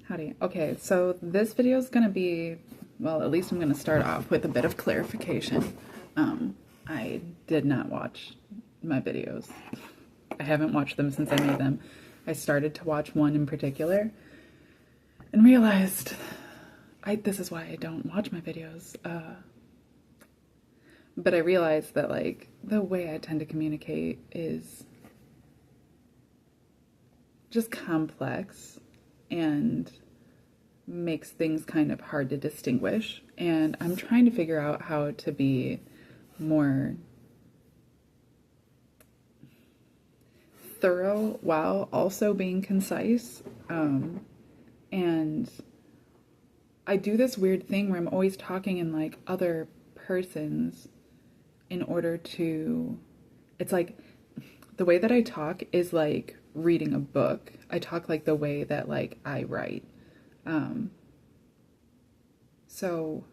Howdy. Okay, so this video is going to be, well, at least I'm going to start off with a bit of clarification. I did not watch my videos. I haven't watched them since I made them. I started to watch one in particular and realized this is why I don't watch my videos. But I realized that, like, the way I tend to communicate is just complex and makes things kind of hard to distinguish. And I'm trying to figure out how to be more thorough while also being concise. And I do this weird thing where I'm always talking in like other persons in order to, it's like the way that I talk is like reading a book. I talk like the way that like I write. So,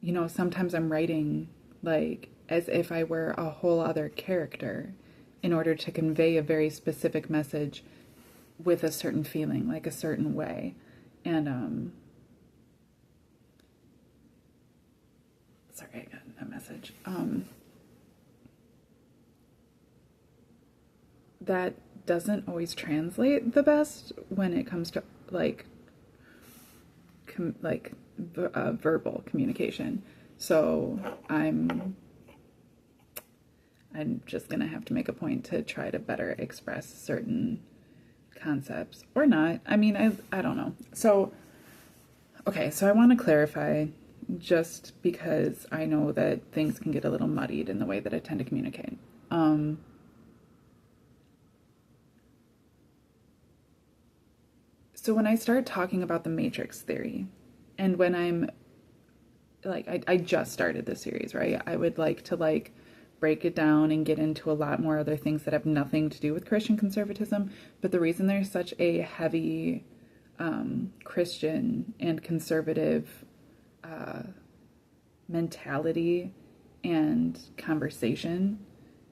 you know, sometimes I'm writing like as if I were a whole other character in order to convey a very specific message with a certain feeling, like a certain way. And, sorry, I got a message. That doesn't always translate the best when it comes to like verbal communication. So I'm just gonna have to make a point to try to better express certain concepts or not. I mean, I don't know. So okay, so I want to clarify, just because I know that things can get a little muddied in the way that I tend to communicate. So when I start talking about the matrix theory, and when I'm like, I just started this series, right? I would like to like break it down and get into a lot more other things that have nothing to do with Christian conservatism. But the reason there's such a heavy Christian and conservative mentality and conversation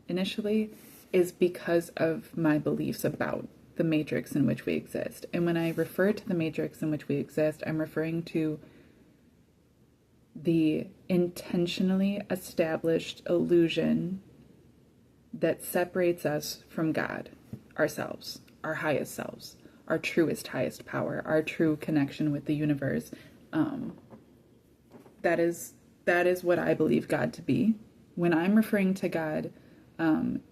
initially is because of my beliefs about the matrix in which we exist. And when I refer to the matrix in which we exist, I'm referring to the intentionally established illusion that separates us from God, ourselves, our highest selves, our truest, highest power, our true connection with the universe. That is what I believe God to be. When I'm referring to God from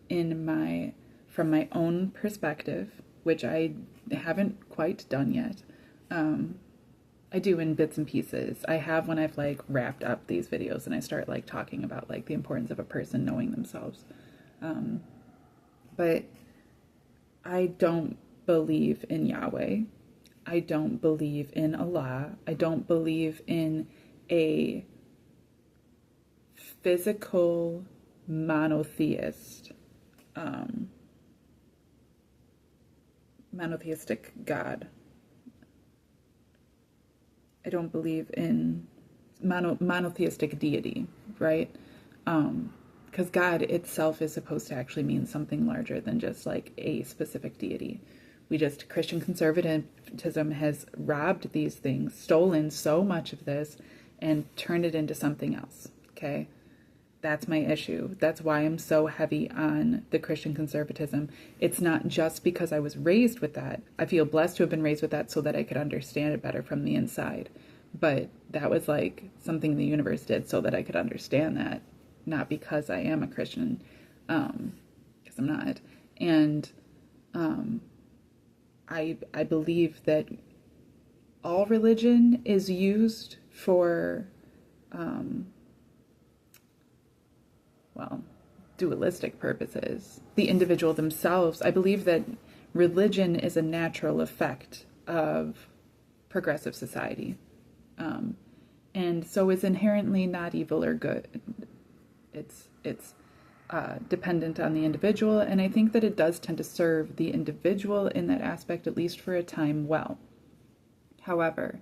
my own perspective, which I haven't quite done yet, I do in bits and pieces. I have when I've like wrapped up these videos and I start like talking about like the importance of a person knowing themselves. But I don't believe in Yahweh. I don't believe in Allah. I don't believe in a physical monotheistic God. I don't believe in monotheistic deity, right? Because God itself is supposed to actually mean something larger than just like a specific deity. Christian conservatism has robbed these things, stolen so much of this, and turned it into something else, okay? That's my issue. That's why I'm so heavy on the Christian conservatism. It's not just because I was raised with that. I feel blessed to have been raised with that so that I could understand it better from the inside. But that was like something the universe did so that I could understand that, not because I am a Christian, because I'm not. And I believe that all religion is used for dualistic purposes. The individual themselves, I believe that religion is a natural effect of progressive society. And so is inherently not evil or good. It's dependent on the individual, and I think that it does tend to serve the individual in that aspect, at least for a time, well. However,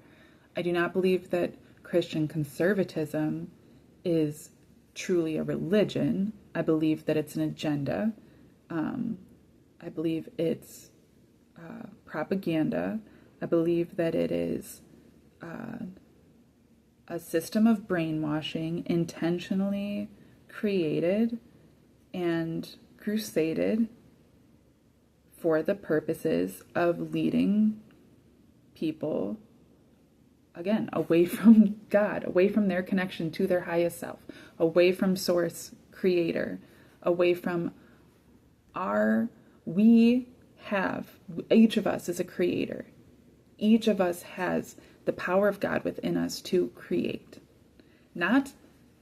I do not believe that Christian conservatism is truly a religion. I believe that it's an agenda. I believe it's propaganda. I believe that it is a system of brainwashing intentionally created and crusaded for the purposes of leading people, again, away from God, away from their connection to their highest self, away from source creator, away from each of us is a creator. Each of us has the power of God within us to create, not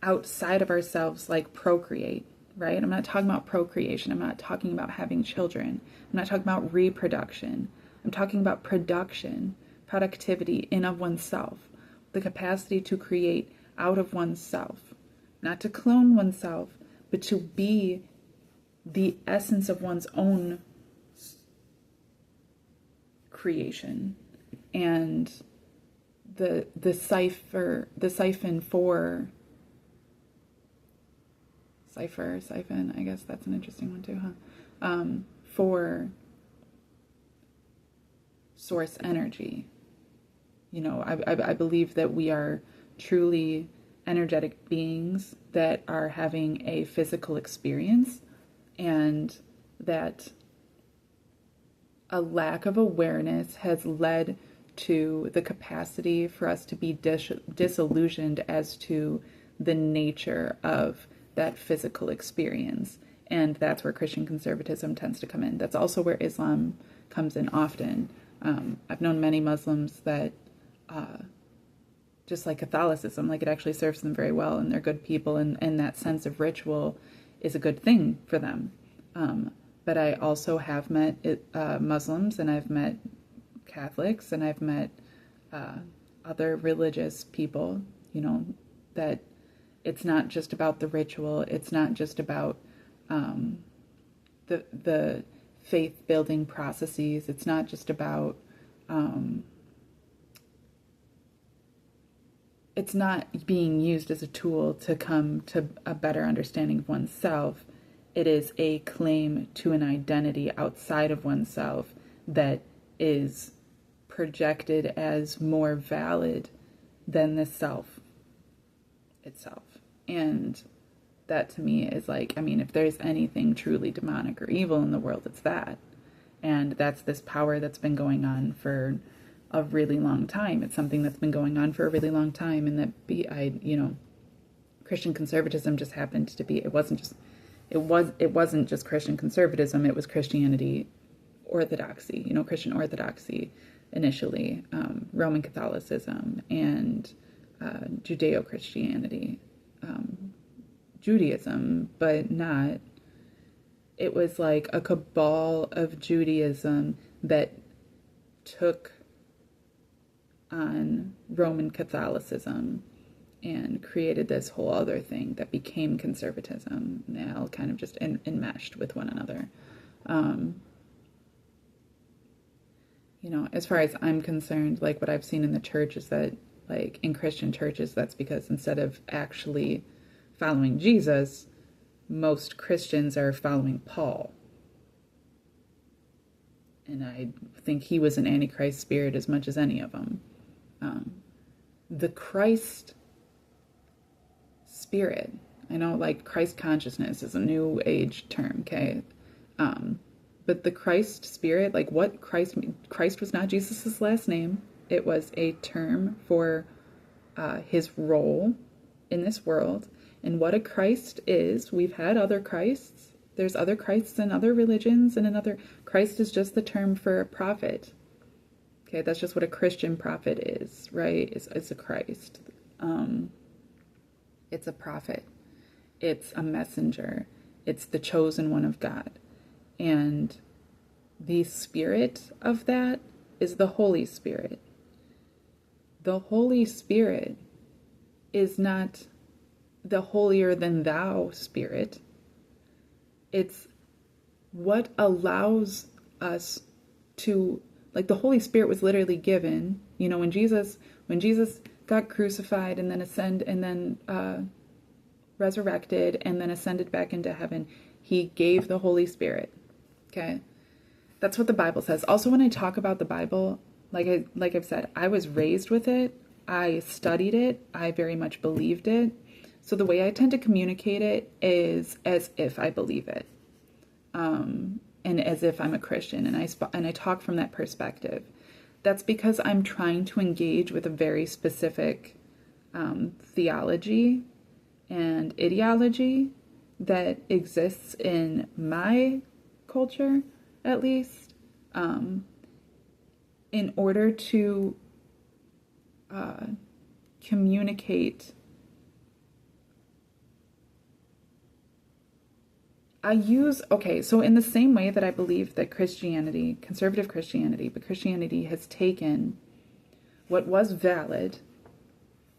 outside of ourselves, like procreate, right? I'm not talking about procreation. I'm not talking about having children. I'm not talking about reproduction. I'm talking about production, productivity in of oneself, the capacity to create out of oneself, not to clone oneself, but to be the essence of one's own creation. And the siphon, I guess that's an interesting one too, huh? For source energy. You know, I believe that we are truly energetic beings that are having a physical experience, and that a lack of awareness has led to the capacity for us to be disillusioned as to the nature of that physical experience. And that's where Christian conservatism tends to come in. That's also where Islam comes in often. I've known many Muslims that, just like Catholicism, like it actually serves them very well, and they're good people, and that sense of ritual is a good thing for them. But I also have met Muslims, and I've met Catholics, and I've met other religious people, you know, that it's not just about the ritual. It's not just about the faith building processes. It's not just about it's not being used as a tool to come to a better understanding of oneself. It is a claim to an identity outside of oneself that is projected as more valid than the self itself. And that to me is like, I mean, if there's anything truly demonic or evil in the world, it's that. And that's this power that's been going on for a really long time. It's something that's been going on for a really long time. And that Christian conservatism just happened to be, it wasn't just Christian conservatism, it was Christianity orthodoxy, Christian orthodoxy initially, Roman Catholicism, and Judeo-Christianity, Judaism, but not. It was like a cabal of Judaism that took on Roman Catholicism and created this whole other thing that became conservatism. They all kind of just enmeshed with one another. As far as I'm concerned, like what I've seen in the church is that, like in Christian churches, that's because instead of actually following Jesus, most Christians are following Paul. And I think he was an Antichrist spirit as much as any of them. The Christ spirit, I know like Christ consciousness is a new age term, okay? But the Christ spirit, like what Christ was not Jesus's last name. It was a term for his role in this world. And what a Christ is, we've had other Christs. There's other Christs in other religions, and Christ is just the term for a prophet. Okay, that's just what a Christian prophet is, right? It's a Christ. It's a prophet. It's a messenger. It's the chosen one of God. And the spirit of that is the Holy Spirit. The Holy Spirit is not the holier than thou spirit. It's what allows us to, like, the Holy Spirit was literally given, when Jesus got crucified and then resurrected and then ascended back into heaven, he gave the Holy Spirit. Okay. That's what the Bible says. Also, when I talk about the Bible, like I've said, I was raised with it. I studied it. I very much believed it. So the way I tend to communicate it is as if I believe it, and as if I'm a Christian, and I talk from that perspective. That's because I'm trying to engage with a very specific theology and ideology that exists in my culture, at least, in order to communicate. So in the same way that I believe that Christianity, conservative Christianity, but Christianity has taken what was valid,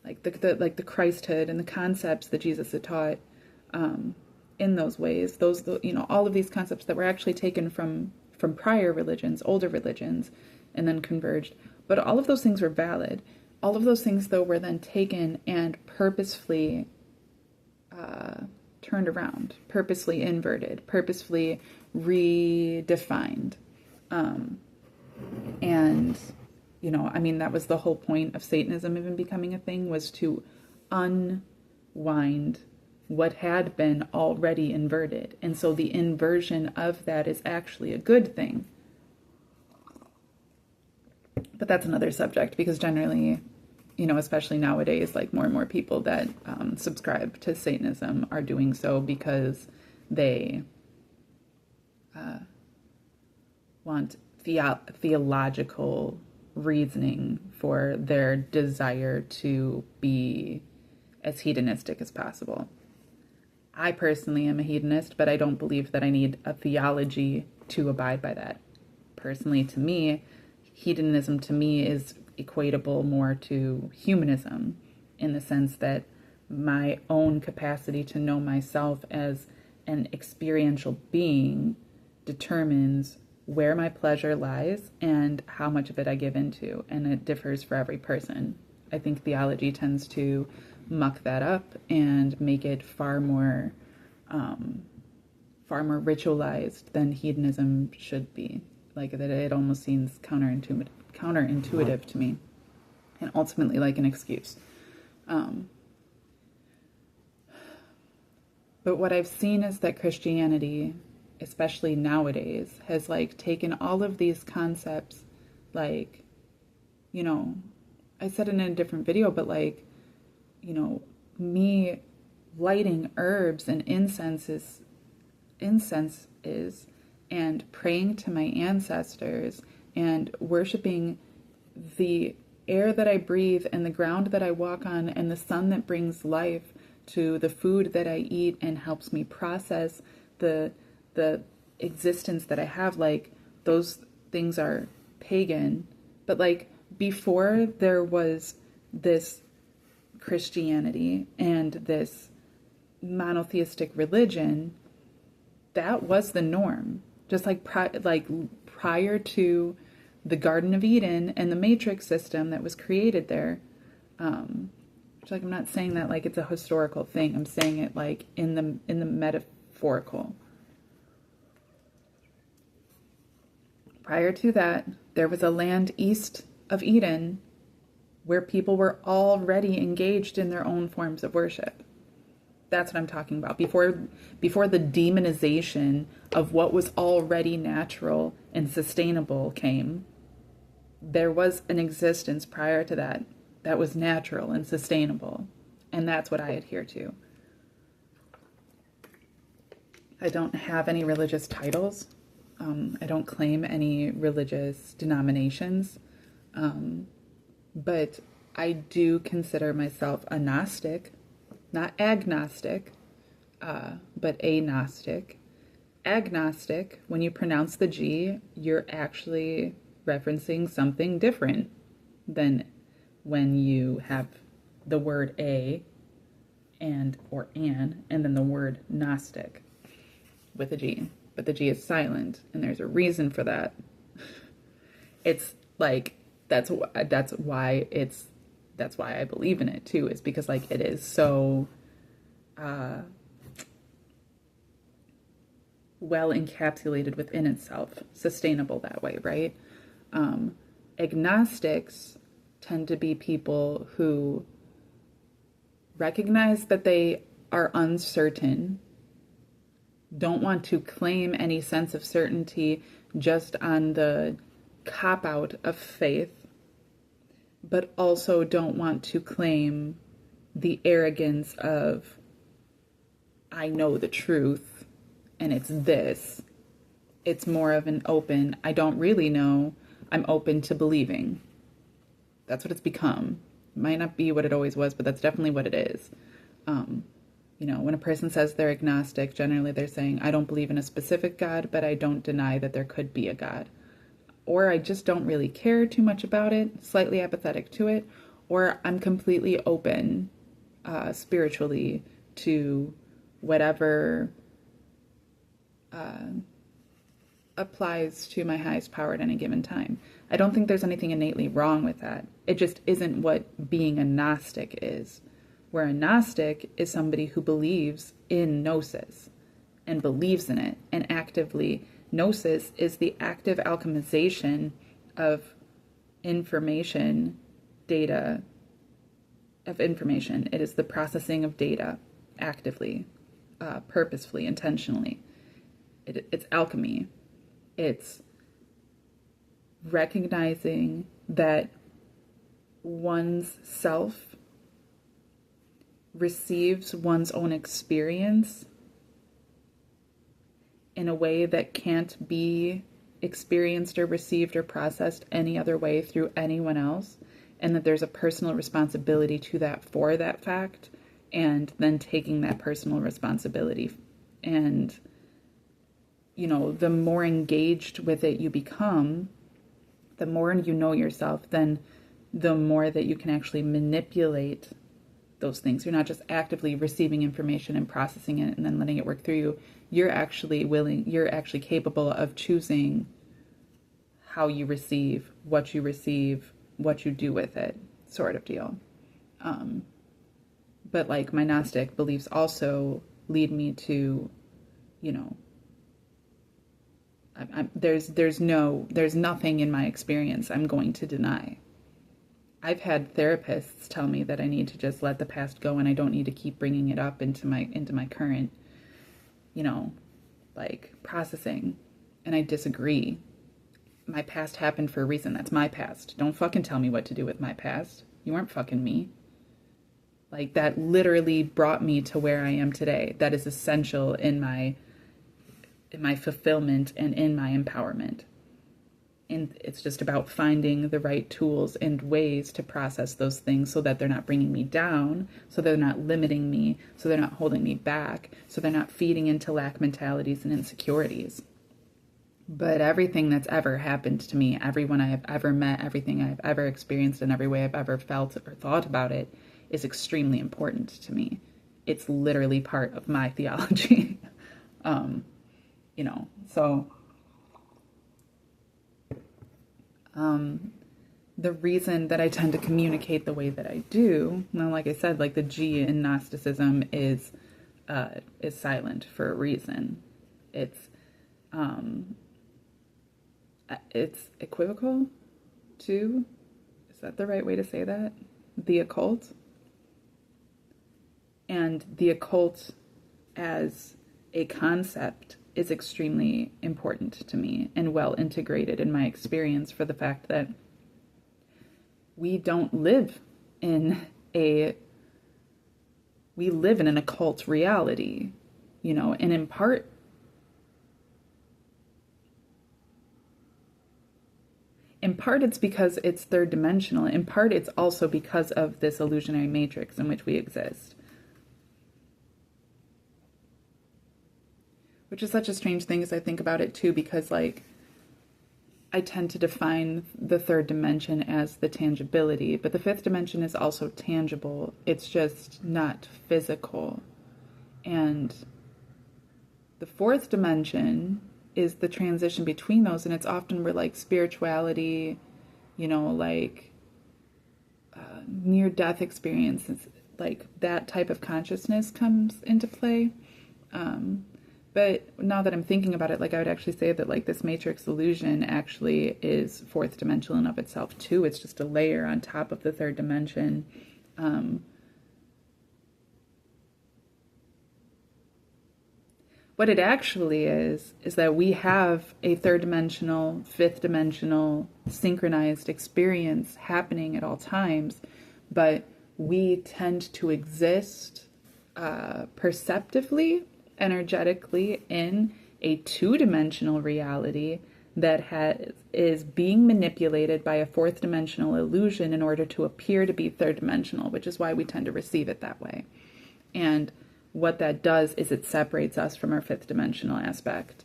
like the Christhood and the concepts that Jesus had taught, in those ways, all of these concepts that were actually taken from prior religions, older religions, and then converged. But all of those things were valid. All of those things, though, were then taken and purposefully turned around, purposely inverted, purposefully redefined. And, that was the whole point of Satanism even becoming a thing, was to unwind what had been already inverted. And so the inversion of that is actually a good thing. But that's another subject, because generally, especially nowadays, like more and more people that subscribe to Satanism are doing so because they want theological reasoning for their desire to be as hedonistic as possible. I personally am a hedonist, but I don't believe that I need a theology to abide by that. Personally, to me, hedonism to me is equatable more to humanism, in the sense that my own capacity to know myself as an experiential being determines where my pleasure lies and how much of it I give into, and it differs for every person. I think theology tends to muck that up and make it far more ritualized than hedonism should be. Like that, it almost seems counterintuitive to me, and ultimately like an excuse. But what I've seen is that Christianity, especially nowadays, has taken all of these concepts, I said it in a different video, but me lighting herbs and incenses and praying to my ancestors and worshiping the air that I breathe and the ground that I walk on and the sun that brings life to the food that I eat and helps me process the existence that I have. Those things are pagan. But before there was this Christianity and this monotheistic religion, that was the norm. Just prior to the Garden of Eden and the matrix system that was created there. Which I'm not saying that it's a historical thing. I'm saying it in the metaphorical. Prior to that, there was a land east of Eden where people were already engaged in their own forms of worship. That's what I'm talking about. Before the demonization of what was already natural and sustainable came, there was an existence prior to that that was natural and sustainable. And that's what I adhere to. I don't have any religious titles. I don't claim any religious denominations. But I do consider myself a Gnostic. Not agnostic, but agnostic. Agnostic, when you pronounce the G, you're actually referencing something different than when you have the word a or an, and then the word Gnostic with a G. But the G is silent, and there's a reason for that. It's that's why I believe in it too, is because it is so well encapsulated within itself, sustainable that way, right? Agnostics tend to be people who recognize that they are uncertain, don't want to claim any sense of certainty just on the cop-out of faith, but also don't want to claim the arrogance of, I know the truth, and it's this. It's more of an open, I don't really know, I'm open to believing. That's what it's become. It might not be what it always was, but that's definitely what it is. When a person says they're agnostic, generally they're saying, I don't believe in a specific God, but I don't deny that there could be a God. Or I just don't really care too much about it, slightly apathetic to it, or I'm completely open spiritually to whatever applies to my highest power at any given time. I don't think there's anything innately wrong with that. It just isn't what being a Gnostic is. Where a Gnostic is somebody who believes in gnosis and believes in it, and actively, gnosis is the active alchemization of information, data, of information. It is the processing of data actively, purposefully, intentionally. It's alchemy. It's recognizing that one's self receives one's own experience in a way that can't be experienced or received or processed any other way through anyone else, and that there's a personal responsibility to that for that fact, and then taking that personal responsibility. And the more engaged with it you become, the more you know yourself, then the more that you can actually manipulate those things. You're not just actively receiving information and processing it and then letting it work through you. You're actually capable of choosing how you receive, what you do with it, sort of deal. But like my Gnostic beliefs also lead me to, there's nothing in my experience I'm going to deny. I've had therapists tell me that I need to just let the past go and I don't need to keep bringing it up into my current, processing. And I disagree. My past happened for a reason. That's my past. Don't fucking tell me what to do with my past. You weren't fucking me. Like, that literally brought me to where I am today. That is essential in my fulfillment and in my empowerment. And it's just about finding the right tools and ways to process those things so that they're not bringing me down, so they're not limiting me, so they're not holding me back, so they're not feeding into lack mentalities and insecurities. But everything that's ever happened to me, everyone I have ever met, everything I've ever experienced, and every way I've ever felt or thought about it is extremely important to me. It's literally part of my theology. So the reason that I tend to communicate the way that I do, well, like I said, like the G in Gnosticism is silent for a reason. It's equivocal to, is that the right way to say that? The occult. And the occult as a concept is extremely important to me and well integrated in my experience, for the fact that we live in an occult reality, and in part it's because it's third dimensional. In part it's also because of this illusionary matrix in which we exist. Which is such a strange thing as I think about it too, because I tend to define the third dimension as the tangibility, but the fifth dimension is also tangible. It's just not physical. And the fourth dimension is the transition between those, and it's often where spirituality, near-death experiences, that type of consciousness comes into play. But now that I'm thinking about it, like I would actually say that like this matrix illusion actually is fourth dimensional in of itself too. It's just a layer on top of the third dimension. What it actually is that we have a third dimensional, fifth dimensional, synchronized experience happening at all times, but we tend to exist perceptively, energetically in a two-dimensional reality that is being manipulated by a fourth dimensional illusion in order to appear to be third dimensional, which is why we tend to receive it that way. And what that does is it separates us from our fifth dimensional aspect,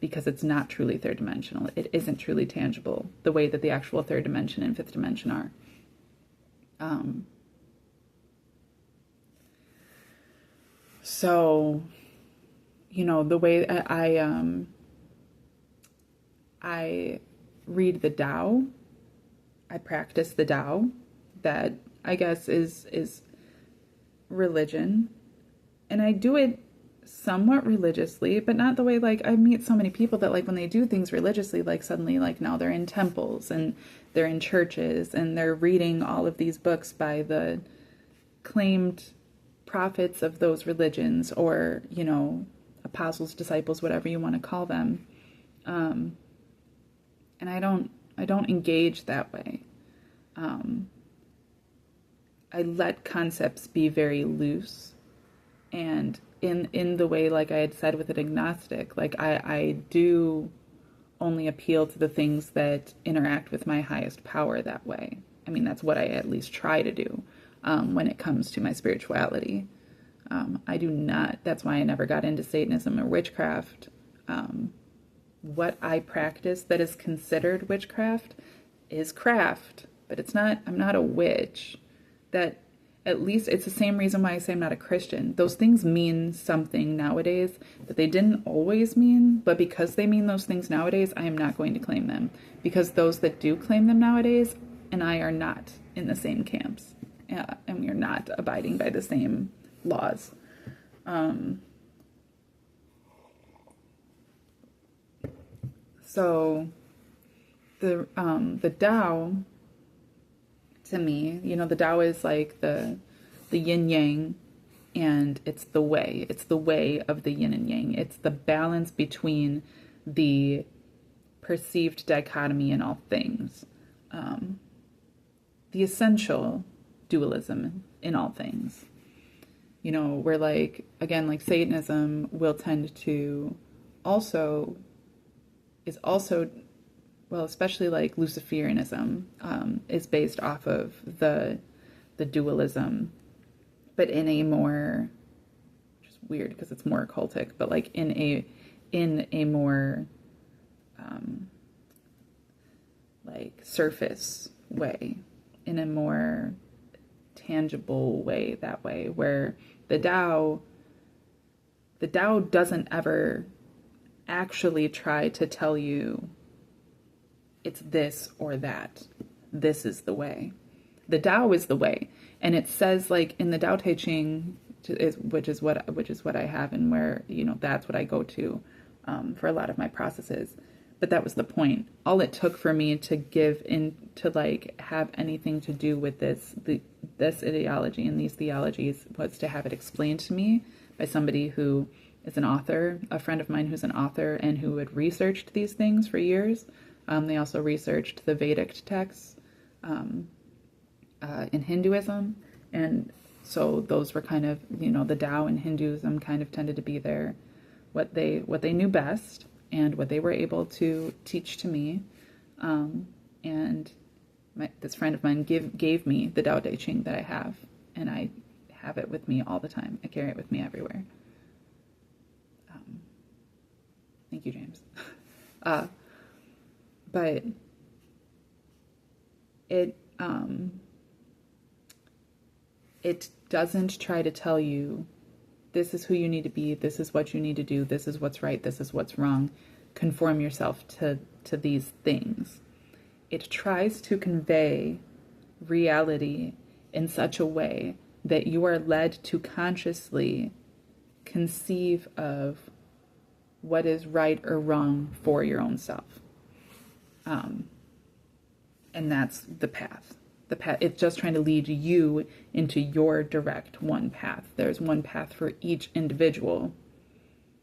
because it's not truly third dimensional. It isn't truly tangible the way that the actual third dimension and fifth dimension are. So, you know, the way I read the Tao, I practice the Tao, that I guess is religion, and I do it somewhat religiously, but not the way, like, I meet so many people that, like, when they do things religiously, like, suddenly, like, now they're in temples and they're in churches and they're reading all of these books by the claimed prophets of those religions, or, you know, apostles, disciples, whatever you want to call them. And I don't engage that way. I let concepts be very loose, and in the way, like I had said with an agnostic, like I do only appeal to the things that interact with my highest power that way. I mean, that's what I at least try to do when it comes to my spirituality. I do not, that's why I never got into Satanism or witchcraft. What I practice that is considered witchcraft is craft, but it's not, I'm not a witch. That, at least, it's the same reason why I say I'm not a Christian. Those things mean something nowadays that they didn't always mean, but because they mean those things nowadays, I am not going to claim them. Because those that do claim them nowadays and I are not in the same camps. And we are not abiding by the same laws. So the Tao, to me, you know, the Tao is like the yin yang, and it's the way of the yin and yang. It's the balance between the perceived dichotomy in all things, the essential dualism in all things. You know, where, like, again, like Satanism will tend to is also, well, especially like Luciferianism, is based off of the dualism, but in a more, which is weird because it's more occultic, but like in a more like surface way, in a more tangible way, that way, where the Tao doesn't ever actually try to tell you it's this or that. This is the way. The Tao is the way, and it says, like, in the Tao Te Ching, which is what I have, and where, you know, that's what I go to for a lot of my processes. But that was the point. All it took for me to give in, to like have anything to do with this ideology and these theologies, was to have it explained to me by somebody who is an author, a friend of mine who's an author and who had researched these things for years. They also researched the Vedic texts in Hinduism, and so those were kind of, you know, the Tao and Hinduism kind of tended to be what they knew best and what they were able to teach to me. And this friend of mine gave me the Tao Te Ching that I have, and I have it with me all the time. I carry it with me everywhere. Thank you, James. But it doesn't try to tell you this is who you need to be, this is what you need to do, this is what's right, this is what's wrong. Conform yourself to these things. It tries to convey reality in such a way that you are led to consciously conceive of what is right or wrong for your own self. And that's the path. The path, it's just trying to lead you into your direct one path. There's one path for each individual.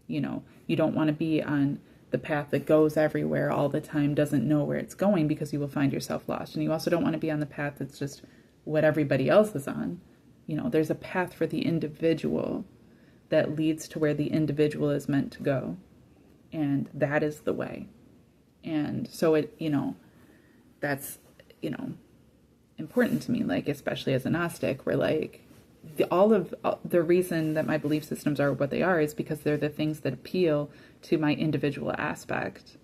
You know, you don't want to be on the path that goes everywhere all the time, doesn't know where it's going, because you will find yourself lost. And you also don't want to be on the path that's just what everybody else is on. You know, there's a path for the individual that leads to where the individual is meant to go. And that is the way. And so it, you know, that's, you know, important to me, like, especially as a Gnostic, where like all of the reason that my belief systems are what they are is because they're the things that appeal to my individual aspect.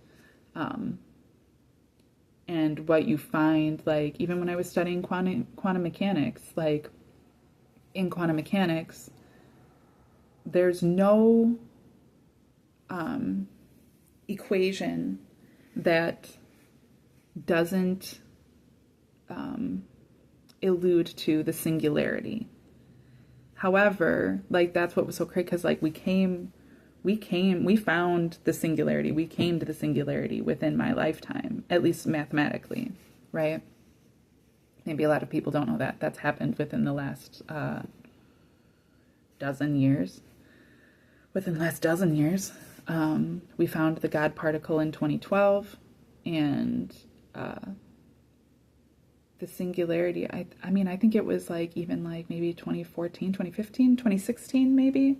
And what you find, like, even when I was studying quantum mechanics, like in quantum mechanics, there's no equation that doesn't allude to the singularity. However, like, that's what was so great, because like we found the singularity. We came to the singularity within my lifetime, at least mathematically, right? Maybe a lot of people don't know that. That's happened within the last dozen years. Within the last dozen years, we found the God particle in 2012, and the singularity, I mean, I think it was like even like maybe 2014, 2015, 2016 maybe,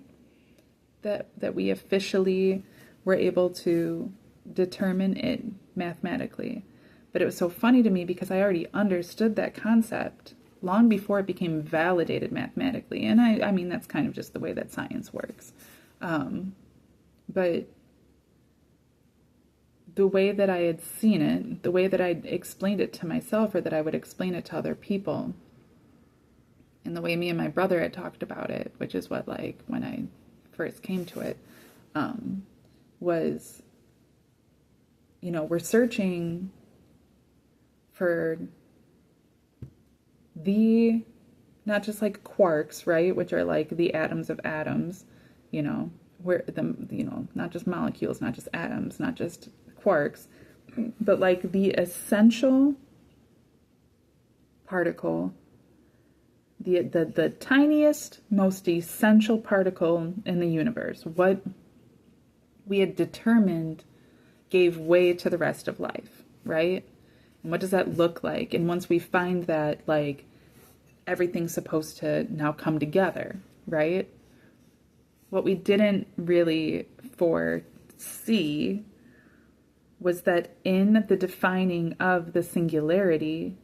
that we officially were able to determine it mathematically. But it was so funny to me because I already understood that concept long before it became validated mathematically. And I mean, that's kind of just the way that science works. But the way that I had seen it, the way that I explained it to myself, or that I would explain it to other people, and the way me and my brother had talked about it, which is what, like, when I first came to it, was, you know, we're searching for the, not just like quarks, right, which are like the atoms of atoms, you know, where the, you know, not just molecules, not just atoms, not just quarks, but like the essential particle, the tiniest, most essential particle in the universe, what we had determined gave way to the rest of life, right? And what does that look like? And once we find that, like, everything's supposed to now come together, right? What we didn't really foresee was that in the defining of the singularity,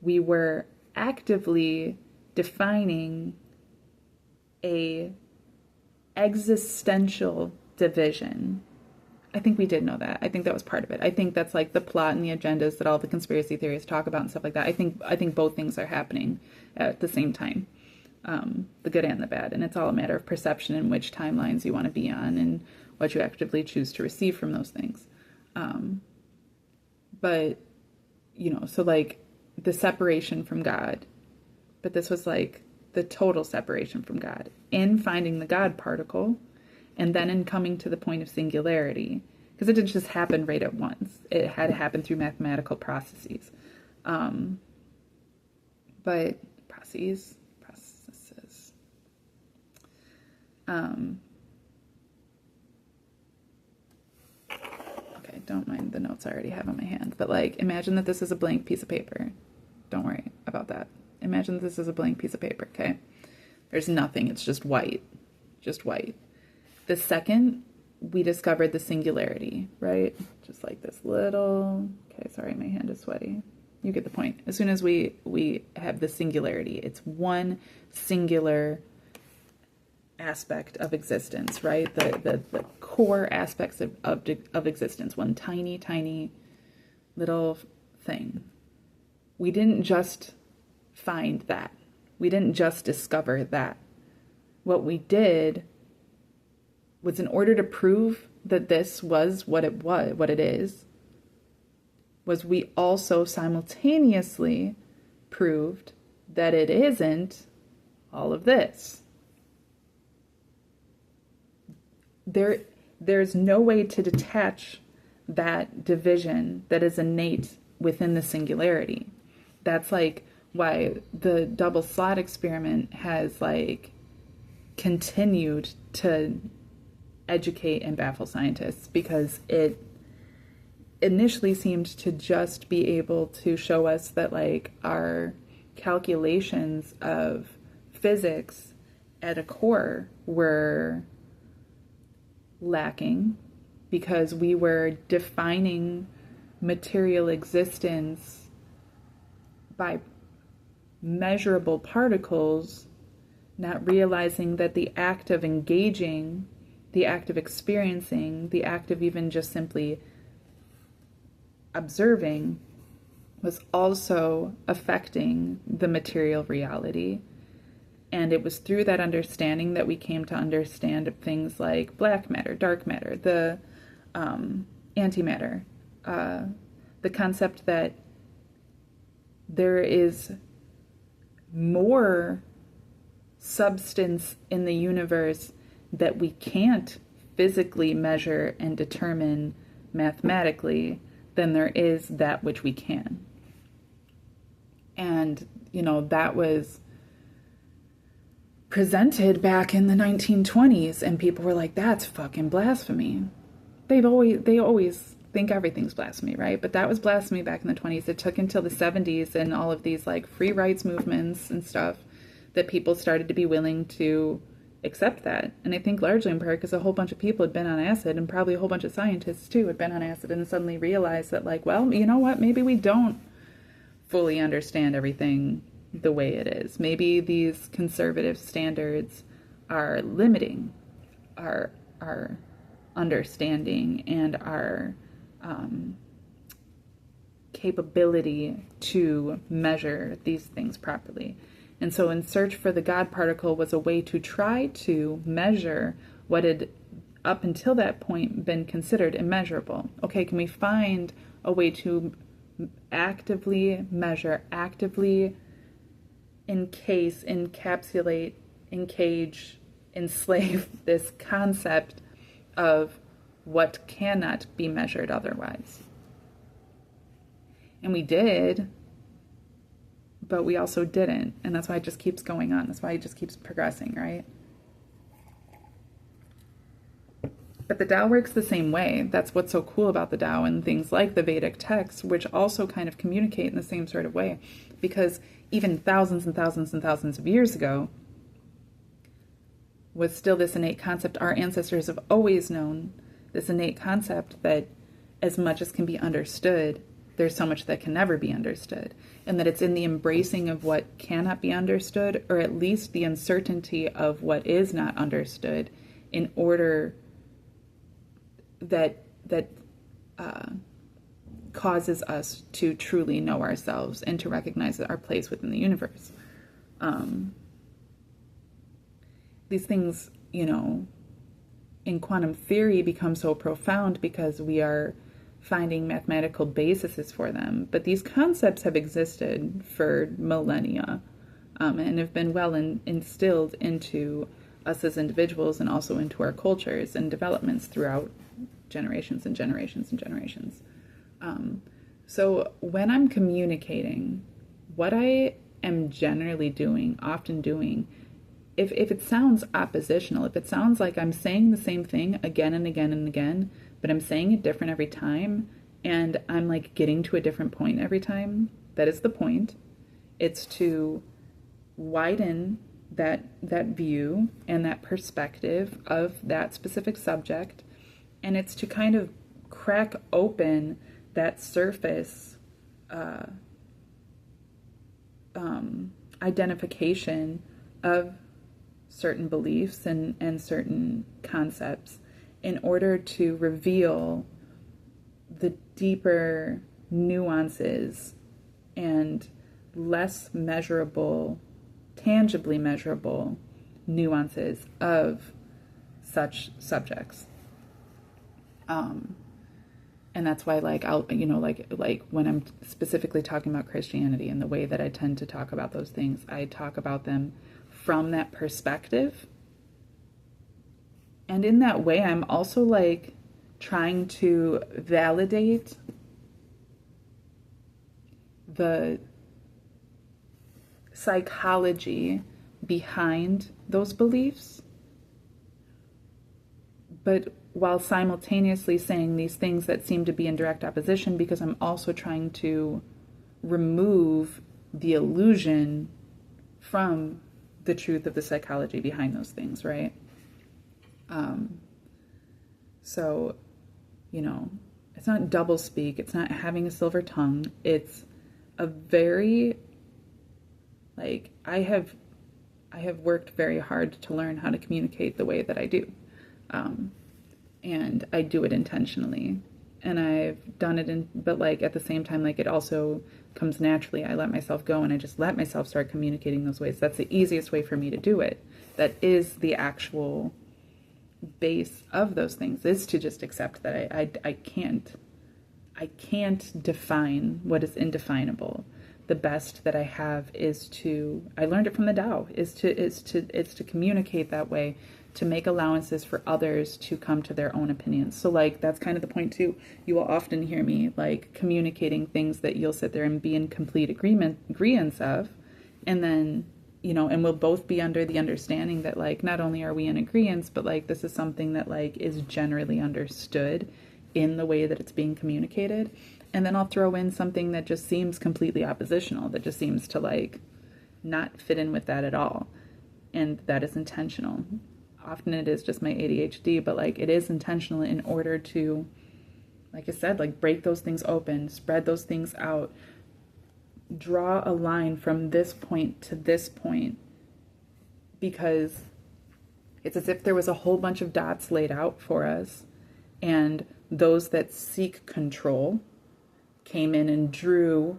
we were actively defining a existential division. I think we did know that. I think that was part of it. I think that's like the plot and the agendas that all the conspiracy theories talk about and stuff like that. I think both things are happening at the same time, the good and the bad. And it's all a matter of perception and which timelines you want to be on and what you actively choose to receive from those things. But, you know, so like the separation from God, but this was like the total separation from God in finding the God particle, and then in coming to the point of singularity, because it didn't just happen right at once. It had to happen through mathematical processes. But processes. Okay, don't mind the notes I already have on my hand. But like, imagine that this is a blank piece of paper. Don't worry about that. Imagine that this is a blank piece of paper, okay? There's nothing. It's just white. Just white. The second we discovered the singularity, right? Just like this little, okay, sorry, my hand is sweaty. You get the point. As soon as we have the singularity, it's one singular aspect of existence, right? The core aspects of existence, one tiny, tiny little thing. We didn't just find that. We didn't just discover that. What we did was, in order to prove that this was what it is, was we also simultaneously proved that it isn't all of this. there's no way to detach that division that is innate within the singularity. That's like why the double slot experiment has like continued to educate and baffle scientists, because it initially seemed to just be able to show us that like our calculations of physics at a core were lacking, because we were defining material existence by measurable particles, not realizing that the act of engaging, the act of experiencing, the act of even just simply observing was also affecting the material reality. And it was through that understanding that we came to understand things like black matter, dark matter, the antimatter, the concept that there is more substance in the universe that we can't physically measure and determine mathematically than there is that which we can. And, you know, that was presented back in the 1920s, and people were like, that's fucking blasphemy. They always think everything's blasphemy, right? But that was blasphemy back in the 20s. It took until the 70s and all of these like free rights movements and stuff that people started to be willing to accept that. And I think largely in part because a whole bunch of people had been on acid, and probably a whole bunch of scientists too had been on acid, and suddenly realized that like, well, you know what, maybe we don't fully understand everything the way it is. Maybe these conservative standards are limiting our understanding and our capability to measure these things properly. And so In Search for the God Particle was a way to try to measure what had up until that point been considered immeasurable. Okay, can we find a way to actively measure, actively encase, encapsulate, encage, enslave this concept of what cannot be measured otherwise? And we did, but we also didn't. And that's why it just keeps going on. That's why it just keeps progressing, right? But the Tao works the same way. That's what's so cool about the Tao and things like the Vedic texts, which also kind of communicate in the same sort of way. Because even thousands and thousands and thousands of years ago was still this innate concept. Our ancestors have always known this innate concept that as much as can be understood, there's so much that can never be understood. And that it's in the embracing of what cannot be understood, or at least the uncertainty of what is not understood, in order that causes us to truly know ourselves and to recognize our place within the universe. These things, you know, in quantum theory become so profound because we are finding mathematical bases for them. But these concepts have existed for millennia, and have been well instilled into us as individuals, and also into our cultures and developments throughout generations and generations and generations. So when I'm communicating, what I am generally doing, often doing, if it sounds oppositional, if it sounds like I'm saying the same thing again and again and again, but I'm saying it different every time, and I'm like getting to a different point every time, that is the point. It's to widen that view and that perspective of that specific subject, and it's to kind of crack open that surface identification of certain beliefs and certain concepts, in order to reveal the deeper nuances and less measurable, tangibly measurable nuances of such subjects. And that's why, like, I'll, you know, like when I'm specifically talking about Christianity and the way that I tend to talk about those things, I talk about them from that perspective And in that way, I'm also like trying to validate the psychology behind those beliefs, but while simultaneously saying these things that seem to be in direct opposition, because I'm also trying to remove the illusion from the truth of the psychology behind those things, right? So, you know, it's not double speak, it's not having a silver tongue. It's a very, like, I have worked very hard to learn how to communicate the way that I do. And I do it intentionally. And I've done it but like at the same time, like it also comes naturally. I let myself go and I just let myself start communicating those ways. That's the easiest way for me to do it. That is the actual base of those things, is to just accept that I can't define what is indefinable. The best that I have is I learned it from the Tao, is to communicate that way, to make allowances for others to come to their own opinions. So like, that's kind of the point too. You will often hear me like communicating things that you'll sit there and be in complete agreement of. And then, you know, and we'll both be under the understanding that like, not only are we in agreement, but like, this is something that like is generally understood in the way that it's being communicated. And then I'll throw in something that just seems completely oppositional, that just seems to like not fit in with that at all. And that is intentional. Often it is just my ADHD, but like it is intentional in order to, like I said, like break those things open, spread those things out, draw a line from this point to this point, because it's as if there was a whole bunch of dots laid out for us, and those that seek control came in and drew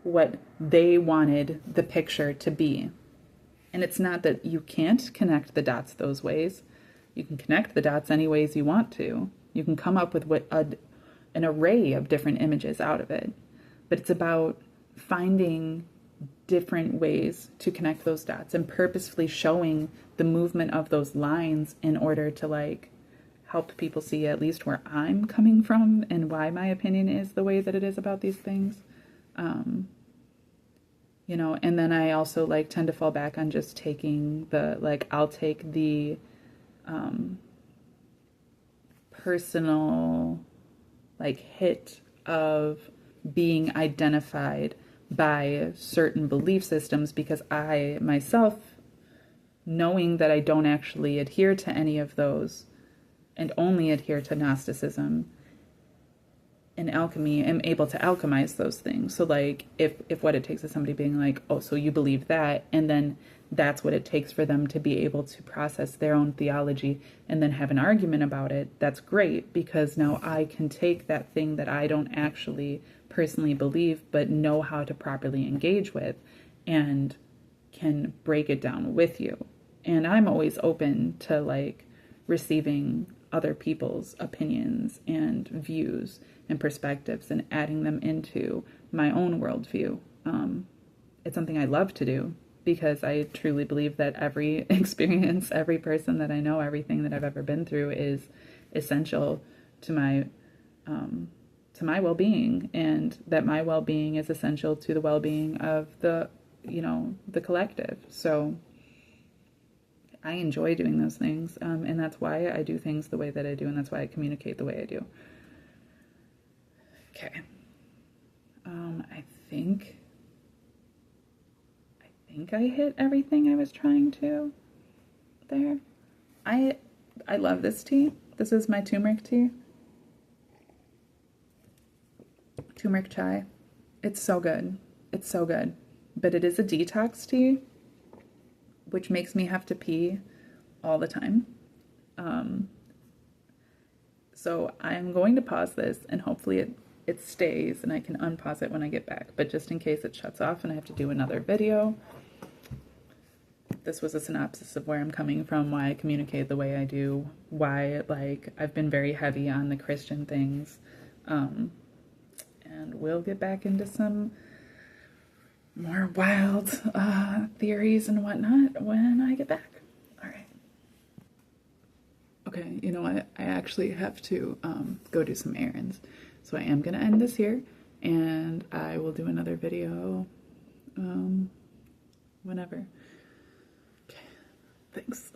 what they wanted the picture to be. And it's not that you can't connect the dots those ways. You can connect the dots any ways you want to. You can come up with an array of different images out of it. But it's about finding different ways to connect those dots and purposefully showing the movement of those lines in order to like help people see at least where I'm coming from and why my opinion is the way that it is about these things. You know, and then I also like tend to fall back on just taking I'll take the personal like hit of being identified by certain belief systems, because I myself, knowing that I don't actually adhere to any of those and only adhere to Gnosticism and alchemy, am able to alchemize those things. So like if what it takes is somebody being like, oh, so you believe that, and then that's what it takes for them to be able to process their own theology and then have an argument about it, that's great, because now I can take that thing that I don't actually personally believe but know how to properly engage with and can break it down with you. And I'm always open to like receiving other people's opinions and views and perspectives and adding them into my own worldview. It's something I love to do, because I truly believe that every experience, every person that I know, everything that I've ever been through is essential to my well-being, and that my well-being is essential to the well-being of the collective. So I enjoy doing those things, and that's why I do things the way that I do, and that's why I communicate the way I do. Okay. I think I hit everything I was trying to there. I love this tea. This is my turmeric tea. Turmeric chai. It's so good. It's so good. But it is a detox tea, which makes me have to pee all the time. So I'm going to pause this, and hopefully it stays and I can unpause it when I get back. But just in case it shuts off and I have to do another video, this was a synopsis of where I'm coming from, why I communicate the way I do, why like I've been very heavy on the Christian things. And we'll get back into some more wild theories and whatnot when I get back. All right. know what? I actually have to go do some errands. So I am going to end this here, and I will do another video whenever. Okay, thanks.